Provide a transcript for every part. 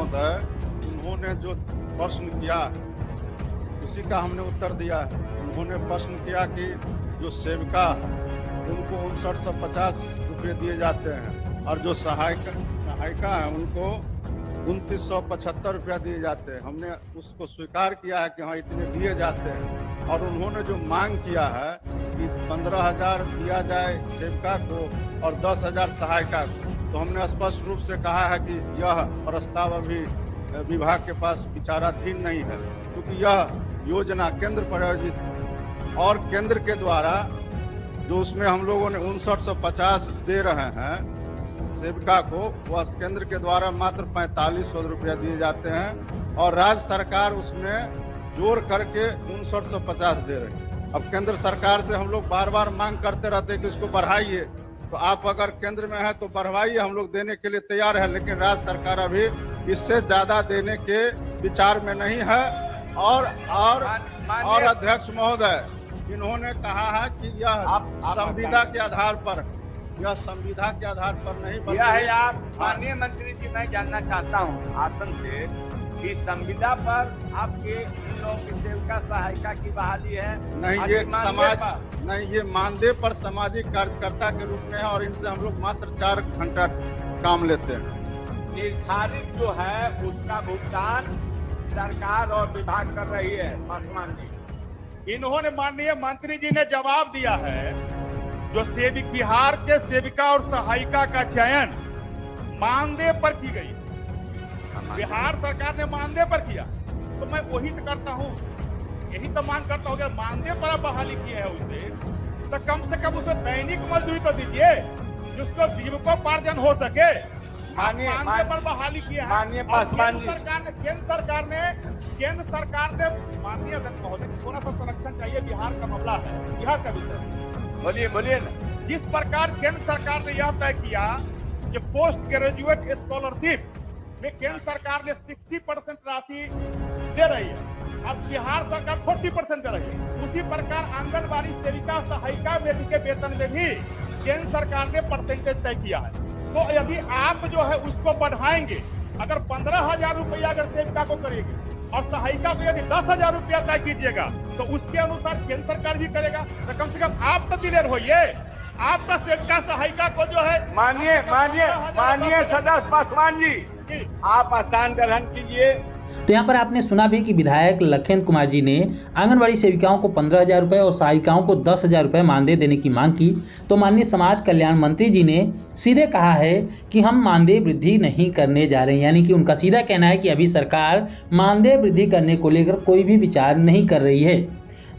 महोदय, उन्होंने जो प्रश्न किया उसी का हमने उत्तर दिया है। उन्होंने प्रश्न किया कि जो सेविका उनको 5950 रुपये दिए जाते हैं और जो सहायिका है उनको 2975 रुपया दिए जाते हैं। हमने उसको स्वीकार किया है कि हाँ इतने दिए जाते हैं। और उन्होंने जो मांग किया है कि 15,000 दिया जाए सेविका को और 10,000 सहायिका को, तो हमने स्पष्ट रूप से कहा है कि यह प्रस्ताव अभी विभाग के पास विचाराधीन नहीं है, क्योंकि यह योजना केंद्र प्रायोजित और केंद्र के द्वारा जो उसमें हम लोगों ने 5950 दे रहे हैं सेविका को, वह केंद्र के द्वारा मात्र 4500 रुपया दिए जाते हैं और राज्य सरकार उसमें जोड़ करके 5950 दे रही है। अब केंद्र सरकार से हम लोग बार बार मांग करते रहते हैं कि उसको बढ़ाइए, तो आप अगर केंद्र में है तो बढ़वाइए, हम लोग देने के लिए तैयार है, लेकिन राज्य सरकार अभी इससे ज्यादा देने के विचार में नहीं है। और अध्यक्ष महोदय, इन्होंने कहा है कि यह संविदा के आधार पर, यह संविदा के आधार पर नहीं बल्कि यह है। आप माननीय मंत्री जी, मैं जानना चाहता हूँ आसन से कि संविदा पर आपके इन लोगों की सेविका सहायिका की बहाली है? नहीं, ये समाज नहीं, ये मानदेय पर सामाजिक कार्यकर्ता के रूप में है और इनसे हम लोग मात्र 4 घंटा काम लेते हैं। निर्धारित जो है उसका भुगतान सरकार और विभाग कर रही है। पासवान जी, इन्होंने माननीय मंत्री जी ने जवाब दिया है, जो बिहार के सेविका और सहायिका का चयन मानदेय पर की गई, बिहार सरकार ने मानदेय पर किया, तो मैं वही तो करता हूँ, यही तो मांग करता हूँ। अगर मानदेय पर आप बहाली की है उसे, तो कम से कम उसे दैनिक मजदूरी तो दीजिए जिसको जीविकोपार्जन हो सके। मानदेय पर बहाली की है। माननीय पासवान जी, केंद्र सरकार ने माननीय अध्यक्ष महोदय, थोड़ा सा संरक्षण चाहिए, बिहार का मामला है, बिहार का विषय। बोलिए ना। जिस प्रकार केंद्र सरकार ने यह तय किया कि पोस्ट ग्रेजुएट स्कॉलरशिप में केंद्र सरकार ने 60% राशि दे रही है, अब बिहार सरकार 40% दे रही है। उसी प्रकार आंगनबाड़ी सेविका सहायिका में के वेतन में भी केंद्र सरकार ने परसेंटेज तय किया है। तो यदि आप जो है उसको बढ़ाएंगे, अगर 15,000 रुपया अगर सेविका को करेगी और सहायिका को यदि 10,000 रुपया तय कीजिएगा, तो उसके अनुसार केंद्र सरकार भी करेगा। तो कम से कम आप तो दिलेर होइए, आप तो सेविका सहायिका को जो है माननीय सदस्य पासवान जी, आप स्थान ग्रहण कीजिए। तो यहाँ पर आपने सुना भी कि विधायक लखेन कुमार जी ने आंगनबाड़ी सेविकाओं को 15,000 रुपये और सहायिकाओं को 10,000 रुपये मानदेय देने की मांग की। तो माननीय समाज कल्याण मंत्री जी ने सीधे कहा है कि हम मानदेय वृद्धि नहीं करने जा रहे हैं, यानी कि उनका सीधा कहना है कि अभी सरकार मानदेय वृद्धि करने को लेकर कोई भी विचार नहीं कर रही है।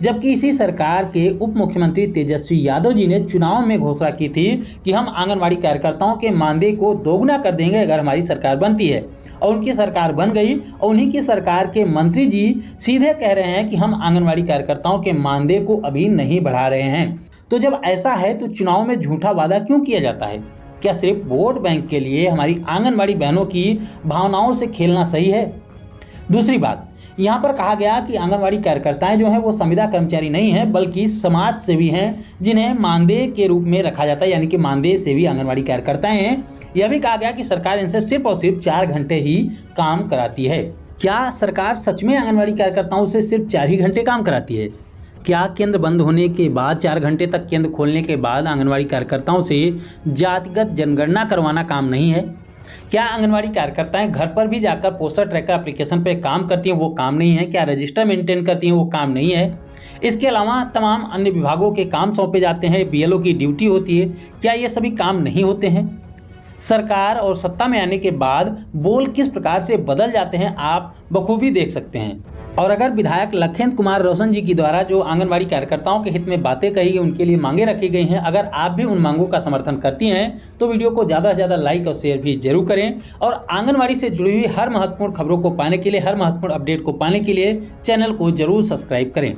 जबकि इसी सरकार के उप मुख्यमंत्री तेजस्वी यादव जी ने चुनाव में घोषणा की थी कि हम आंगनबाड़ी कार्यकर्ताओं के मानदेय को दोगुना कर देंगे अगर हमारी सरकार बनती है, और उनकी सरकार बन गई और उन्हीं की सरकार के मंत्री जी सीधे कह रहे हैं कि हम आंगनबाड़ी कार्यकर्ताओं के मानदेय को अभी नहीं बढ़ा रहे हैं। तो जब ऐसा है तो चुनाव में झूठा वादा क्यों किया जाता है? क्या सिर्फ वोट बैंक के लिए हमारी आंगनबाड़ी बहनों की भावनाओं से खेलना सही है? दूसरी बात, यहाँ पर कहा गया कि आंगनबाड़ी कार्यकर्ताएं जो हैं वो संविदा कर्मचारी नहीं हैं बल्कि समाज सेवी हैं, जिन्हें मानदेय के रूप में रखा जाता है, यानी कि मानदेय सेवी आंगनबाड़ी कार्यकर्ताएं हैं। यह भी कहा गया कि सरकार इनसे सिर्फ और सिर्फ 4 घंटे ही काम कराती है। क्या सरकार सच में आंगनबाड़ी कार्यकर्ताओं से सिर्फ 4 ही घंटे काम कराती है? क्या केंद्र बंद होने के बाद 4 घंटे तक केंद्र खोलने के बाद आंगनबाड़ी कार्यकर्ताओं से जातिगत जनगणना करवाना काम नहीं है? क्या आंगनबाड़ी कार्यकर्ताएं घर पर भी जाकर पोस्टर ट्रैकर एप्लीकेशन पे काम करती हैं, वो काम नहीं है? क्या रजिस्टर मेंटेन करती हैं, वो काम नहीं है? इसके अलावा तमाम अन्य विभागों के काम सौंपे जाते हैं, बीएलओ की ड्यूटी होती है, क्या ये सभी काम नहीं होते हैं? सरकार और सत्ता में आने के बाद बोल किस प्रकार से बदल जाते हैं आप बखूबी देख सकते हैं। और अगर विधायक लखेन कुमार रोशन जी की द्वारा जो आंगनबाड़ी कार्यकर्ताओं के हित में बातें कही गई, उनके लिए मांगे रखी गई हैं, अगर आप भी उन मांगों का समर्थन करती हैं तो वीडियो को ज़्यादा से ज़्यादा लाइक और शेयर भी जरूर करें। और आंगनबाड़ी से जुड़ी हुई हर महत्वपूर्ण खबरों को पाने के लिए, हर महत्वपूर्ण अपडेट को पाने के लिए चैनल को जरूर सब्सक्राइब करें।